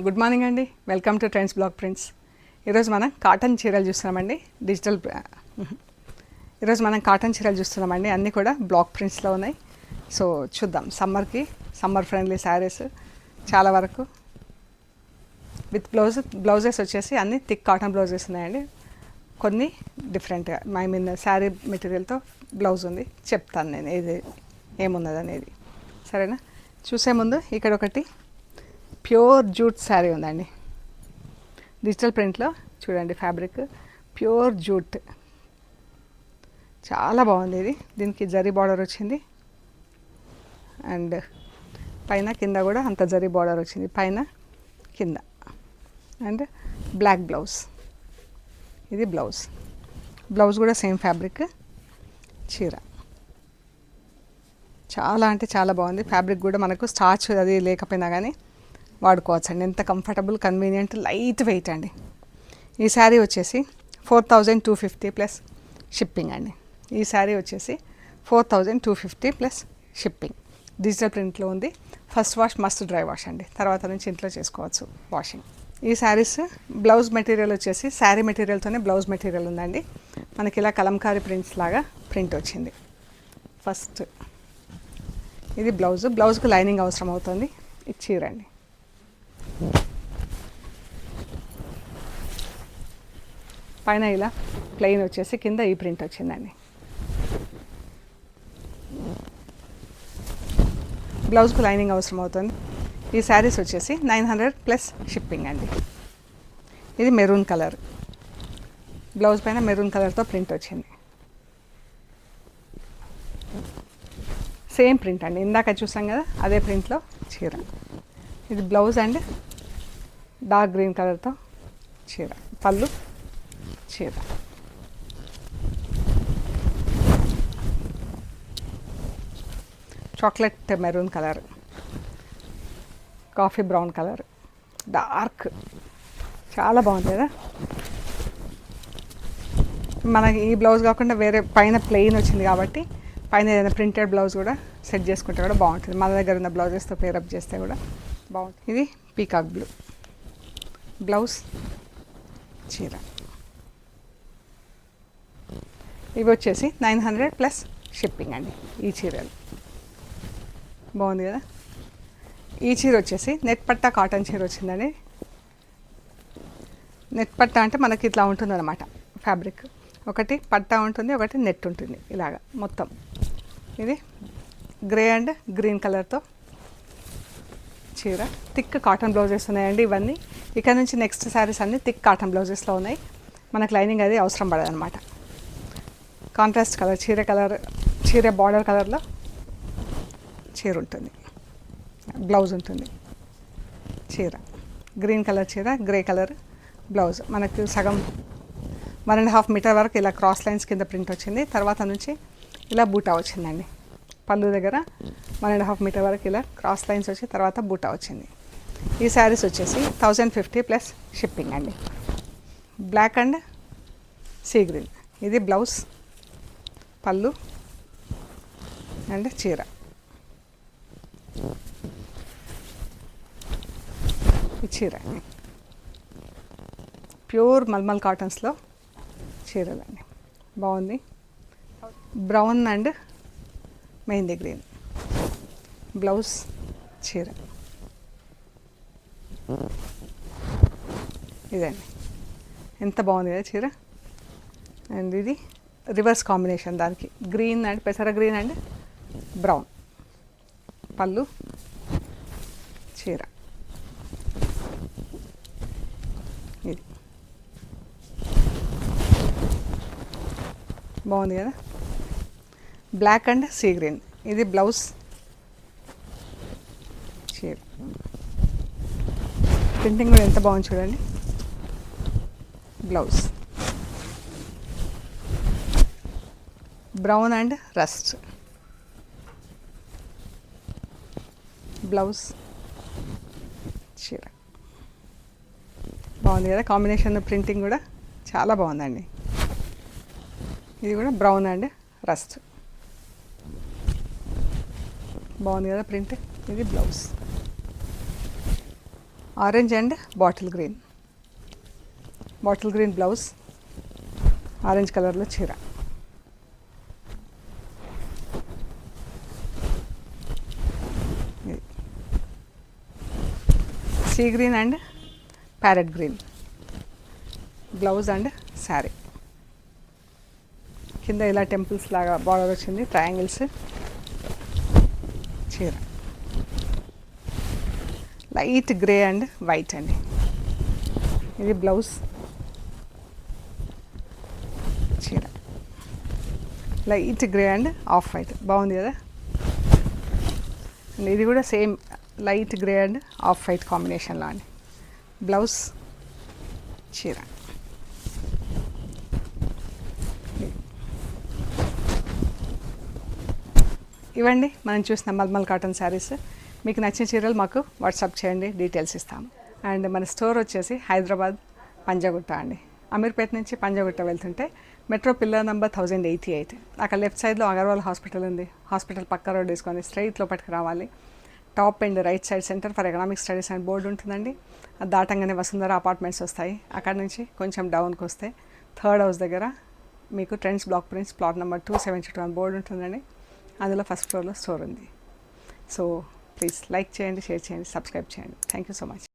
Good morning అండి. Welcome to trends block prints. ఈరోజు మనం కాటన్ చీరలు చూస్తున్నామండి. ఈరోజు మనం కాటన్ చీరలు చూస్తున్నామండి. అన్నీ కూడా బ్లాక్ ప్రింట్స్లో ఉన్నాయి. సో చూద్దాం. సమ్మర్ ఫ్రెండ్లీ శారీస్ చాలా వరకు విత్ బ్లౌజెస్ వచ్చేసి అన్నీ థిక్ కాటన్ బ్లౌజెస్ ఉన్నాయండి. కొన్ని డిఫరెంట్గా శారీ మెటీరియల్తో బ్లౌజ్ ఉంది. చెప్తాను నేను ఏది ఏమున్నది అనేది. సరేనా? చూసే ముందు ఇక్కడ ఒకటి ప్యూర్ జూట్ శారీ ఉందండి. డిజిటల్ ప్రింట్లో చూడండి. ఫ్యాబ్రిక్ ప్యూర్ జూట్, చాలా బాగుంది ఇది. దీనికి జరీ బార్డర్ వచ్చింది అండ్ పైన కింద కూడా అంత జరీ బార్డర్ వచ్చింది, పైన కింద. And black blouse. ఇది బ్లౌజ్ కూడా సేమ్ ఫ్యాబ్రిక్. చీర చాలా అంటే చాలా బాగుంది. ఫ్యాబ్రిక్ కూడా మనకు స్టార్చ్ అది లేకపోయినా కానీ వాడుకోవచ్చు అండి. ఎంత కంఫర్టబుల్, కన్వీనియంట్, లైట్ వెయిట్ అండి. ఈ శారీ వచ్చేసి 4250 ప్లస్ షిప్పింగ్ అండి. ఈ శారీ వచ్చేసి 4250 ప్లస్ షిప్పింగ్. డిజిటల్ ప్రింట్లో ఉంది. First wash must dry wash అండి. తర్వాత నుంచి ఇంట్లో చేసుకోవచ్చు వాషింగ్. ఈ శారీస్ బ్లౌజ్ మెటీరియల్ వచ్చేసి శారీ మెటీరియల్తోనే బ్లౌజ్ మెటీరియల్ ఉందండి. మనకి ఇలా కలంకారీ ప్రింట్స్ లాగా ప్రింట్ వచ్చింది. ఫస్ట్ ఇది బ్లౌజ్కి లైనింగ్ అవసరం అవుతుంది. ఇది చీర అండి. పైన ఇలా ప్లెయిన్ వచ్చేసి కింద ఈ ప్రింట్ వచ్చిందండి. బ్లౌజ్కు లైనింగ్ అవసరం అవుతుంది. ఈ శారీస్ వచ్చేసి 900 ప్లస్ షిప్పింగ్ అండి. ఇది మెరూన్ కలర్, బ్లౌజ్ పైన మెరూన్ కలర్తో ప్రింట్ వచ్చింది. సేమ్ ప్రింట్ అండి, ఇందాక చూసాం కదా అదే ప్రింట్లో చీర. ఇది బ్లౌజ్ అండ్ డార్క్ గ్రీన్ కలర్తో చీర. పళ్ళు చీర. Chocolate maroon colour, coffee brown colour, dark, చాలా బాగుంది కదా. మనకి ఈ బ్లౌజ్ కాకుండా వేరే పైన ప్లెయిన్ వచ్చింది కాబట్టి పైన ఏదైనా ప్రింటెడ్ బ్లౌజ్ కూడా సెట్ చేసుకుంటే కూడా బాగుంటుంది. మన దగ్గర ఉన్న బ్లౌజెస్తో పేరప్ చేస్తే కూడా బాగుంటుంది. ఇది పీకాక్ బ్లూ, బ్లౌజ్ చీర. ఇవి వచ్చేసి 900 ప్లస్ షిప్పింగ్ అండి. ఈ చీరలు బాగుంది కదా. ఈ చీర వచ్చేసి నెట్ పట్టా కాటన్ చీర వచ్చిందండి. నెట్ పట్టా అంటే మనకి ఇట్లా ఉంటుంది అన్నమాట. ఫ్యాబ్రిక్ ఒకటి పట్టా ఉంటుంది, ఒకటి నెట్ ఉంటుంది ఇలాగా మొత్తం. ఇది గ్రే అండ్ గ్రీన్ కలర్తో చీర. థిక్ కాటన్ బ్లౌజెస్ ఉన్నాయండి ఇవన్నీ. ఇక్కడ నుంచి నెక్స్ట్ శారీస్ అన్నీ థిక్ కాటన్ బ్లౌజెస్లో ఉన్నాయి. మనకు లైనింగ్ అది అవసరం పడదు అనమాట. కాంట్రాస్ట్ కలర్ చీర బార్డర్ కలర్లో చీర ఉంటుంది, బ్లౌజ్ ఉంటుంది. చీర గ్రీన్ కలర్ చీర, గ్రే కలర్ బ్లౌజ్. మనకు సగం 1.5 మీటర్ వరకు ఇలా క్రాస్ లైన్స్ కింద ప్రింట్ వచ్చింది. తర్వాత నుంచి ఇలా బూటా వచ్చిందండి. పళ్ళు దగ్గర 1.5 మీటర్ వరకు ఇలా క్రాస్ లైన్స్ వచ్చి తర్వాత బూటా వచ్చింది. ఈ శారీస్ వచ్చేసి 1050 ప్లస్ షిప్పింగ్ అండి. Black and sea green. ఇది బ్లౌజ్, పళ్ళు అండ్ చీర. ఈ చీర ప్యూర్ మల్మల్ కాటన్స్లో చీరలండి. బాగుంది. Brown and mehndi green blouse, చీర. ఇదండి, ఎంత బాగుంది కదా చీర. అండ్ ఇది రివర్స్ కాంబినేషన్, దానికి గ్రీన్ అండ్ పెసర గ్రీన్ అండ్ బ్రౌన్. పళ్ళు చీర. ఇది బాగుంది కదా. Black and sea green. ఇది బ్లౌజ్, చీర. ప్రింటింగ్ కూడా ఎంత బాగుంది చూడండి. Blouse brown and rust, blouse చీర. బాగుంది కదా కాంబినేషన్. ప్రింటింగ్ కూడా చాలా బాగుందండి. ఇది కూడా బ్రౌన్ అండ్ రస్ట్, బాగుంది కదా ప్రింట్. ఇది blouse. Orange and bottle green blouse, orange కలర్లో చీర. Sea green and parrot green blouse and sari. కింద ఇలా టెంపుల్స్ లాగా బార్డర్ వచ్చింది, ట్రయాంగిల్స్. చీర లైట్ గ్రే అండ్ వైట్ అండి. ఇది బ్లౌజ్, చీర light grey and off white. బాగుంది కదా. ఇది కూడా same light grey and off white కాంబినేషన్లో అండి. బ్లౌజ్, చీర. ఇవ్వండి మనం చూసిన మల్మల్ కాటన్ శారీస్. మీకు నచ్చిన చీరలు మాకు వాట్సాప్ చేయండి, డీటెయిల్స్ ఇస్తాము. అండ్ మన స్టోర్ వచ్చేసి హైదరాబాద్ పంజాగుట్ట అండి. అమీర్పేట నుంచి పంజాగుట్ట వెళ్తుంటే మెట్రో పిల్లర్ నెంబర్ 1088, అక్కడ లెఫ్ట్ సైడ్లో అగర్వాల్ హాస్పిటల్ ఉంది. హాస్పిటల్ పక్క రోడ్ వేసుకొని స్ట్రైట్ లోపలికి రావాలి. Top and right side centre for economic studies అని బోర్డు ఉంటుందండి. అది దాటంగానే వసుంధర అపార్ట్మెంట్స్ వస్తాయి. అక్కడ నుంచి కొంచెం డౌన్కి వస్తే థర్డ్ హౌస్ దగ్గర మీకు trends block prints plot number 272 అని బోర్డు ఉంటుందండి. అందులో ఫస్ట్ ఫ్లోర్లో స్టోర్ ఉంది. సో ప్లీజ్ లైక్ చేయండి, షేర్ చేయండి, సబ్స్క్రైబ్ చేయండి. Thank you so much.